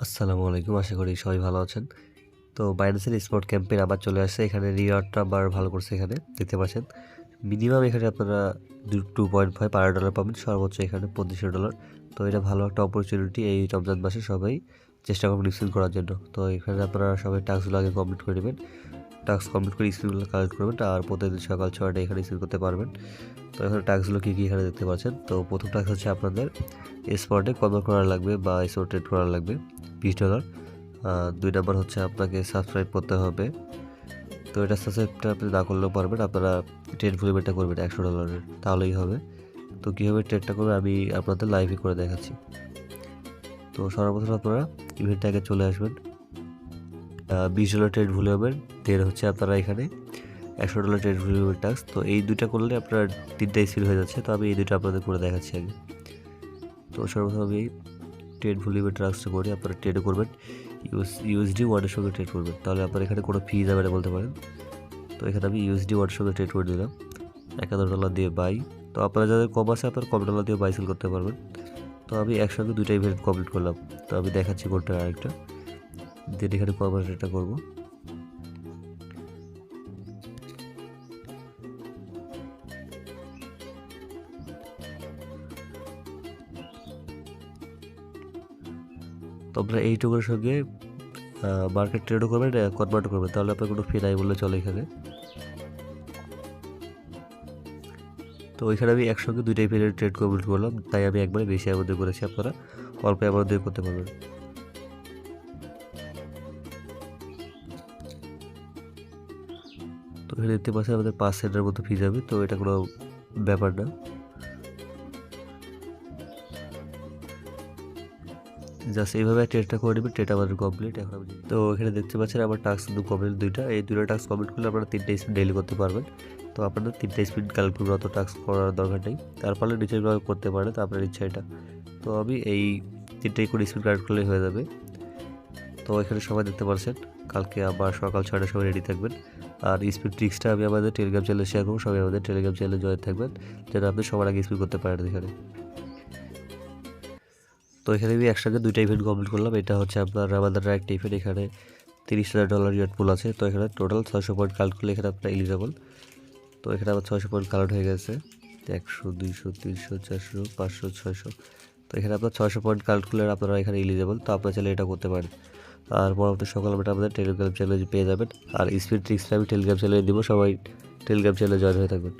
আসসালামু আলাইকুম। আশা করি সবাই ভালো আছেন। তো বাইন্যান্সের স্পট ক্যাম্পেইন আবার চলে আসছে। এখানে রিওয়ার্ডটা আবার ভালো করছে এখানে দেখতে পাচ্ছেন। মিনিমাম এখানে আপনারা 2.5 পার ডলার পাবেন, সর্বোচ্চ এখানে $2500। তো এটা ভালো একটা অপরচুনিটি এই রমজান মাসে সবাই চেষ্টা করবেন স্পিন করার জন্য। তো এখানে আপনারা সবাই টাস্কগুলো আগে কমপ্লিট করে নেবেন। টাস্ক কমপ্লিট করে স্পিনগুলো কালেক্ট করবেন আর প্রতিদিন সকাল 6টায় এখানে স্পিন করতে পারবেন। তো এখানে টাস্কগুলো কী এখানে দেখতে পাচ্ছেন। তো প্রথম টাস্ক হচ্ছে আপনাদের স্পটে কনভার্ট করা লাগবে বা স্পট ট্রেড করা লাগবে $20। 2 নাম্বার হচ্ছে আপনাকে সাবস্ক্রাইব করতে হবে। তো এটা সাবস্ক্রাইবটা আপনি না করলেও পারবেন, আপনারা ট্রেড ভলিউমটা করবেন $100, তাহলেই হবে। তো কীভাবে ট্রেডটা করবেন আমি আপনাদের লাইভে করে দেখাচ্ছি। তো সর্বপ্রথম আপনারা ইভেন্টে আগে চলে আসবেন, $20 ট্রেড ভলিউমের দেন হচ্ছে আপনারা এখানে $100 ট্রেড ভলিউমের টাস্ক। তো এই দুইটা করলে আপনার 3টাই স্পিন হয়ে যাচ্ছে। তো আমি এই দুটো আপনাদের করে দেখাচ্ছি আগে। তো সর্বপ্রথম আমি ট্রেড ভলিউমের টাস্কটা করি, আপনারা ট্রেডও করবেন ইউএসডি ওয়ার্ডের সঙ্গে ট্রেড করবেন, তাহলে আপনার এখানে কোনো ফি যাবে না বলতে পারেন। তো এখানে আমি ইউএসডি ওয়ার্ডের সঙ্গে ট্রেড করে দিলাম $1000 দিয়ে বাই। তো আপনারা যাদের কম আছে আপনারা কম ডলার দিয়ে বাই সেল করতে পারবেন। তো আমি একসঙ্গে দুইটা ইভেন্ট কমপ্লিট করলাম। তো আমি দেখাচ্ছি কোনটা আরেকটা, দেন এখানে কনভার্টটা করবো। তো আপনারা এই টোকেনের সঙ্গে মার্কেট ট্রেডও করবেন, কনভার্টও করবেন, তাহলে আপনার কোনো ফি নাই বললে চলে এখানে। তো ওইখানে আমি একসঙ্গে দুইটা ইভেন্টের ট্রেড কমপ্লিট করলাম, তাই আমি একবারে বেশি অ্যামাউন্টে করেছি, আপনারা অল্প অ্যামাউন্ট দিয়ে করতে পারবেন। তো এখানে দেখতে পাচ্ছেন আমাদের 5 সেন্টের মতো ফি যাবে, তো এটা কোনো ব্যাপার না। জাস্ট এইভাবে ট্রেডটা করে নেবেন, ট্রেড আমাদের কমপ্লিট। এখন আমি তো এখানে দেখতে পাচ্ছেন আমার টাস্ক কিন্তু কমপ্লিট দুইটা, এই দুটো টাস্ক কমপ্লিট করলে আপনারা 3টা স্পিন ডেইলি করতে পারবেন। তো আপনাদের 3টা স্পিন কালেক্ট করবে, অত টাস্ক করার দরকার নেই, তারপরে নিচের করতে পারেন, তো আপনার ইচ্ছা এটা। তো আমি এই 3টাই করে স্পিন কালেক্ট করলেই হয়ে যাবে। তো এখানে সবাই দেখতে পাচ্ছেন কালকে আবার সকাল 6টার সময় রেডি থাকবেন। আর স্পিড ট্রিক্সটা আমি আমাদের টেলিগ্রাম চ্যানেলে শেয়ার করবো, সবাই আমাদের টেলিগ্রাম চ্যানেলে জয়েন থাকবেন যেন আপনি সবার আগে স্পিড করতে পারেন এখানে। তো এখানে আমি একসঙ্গে দুইটা ইভেন্ট কমপ্লিট করলাম। এটা হচ্ছে আপনার রামাদানের একটা ইভেন্ট, এখানে $30,000 রিওয়ার্ড পুল আছে। তো এখানে টোটাল 600 পয়েন্ট কালেক্ট করলে এখানে আপনার এলিজেবল। তো এখানে আমার 600 পয়েন্ট কালেক্ট হয়ে গেছে, 100, 200, 300, 400, 500, 600। তো এখানে আপনার 600 পয়েন্ট কালেক্ট করলে আপনারা এখানে এলিজেবল। তো আপনারা চাইলে এটা করতে পারেন। আর পরবর্তী সকাল আপনি আমাদের টেলিগ্রাম চ্যানেলে পেয়ে যাবেন। আর স্পিড ট্রিক্সটা আমি টেলিগ্রাম চ্যানেলে দিব, সবাই টেলিগ্রাম চ্যানেলে জয়েন হয়ে থাকবেন।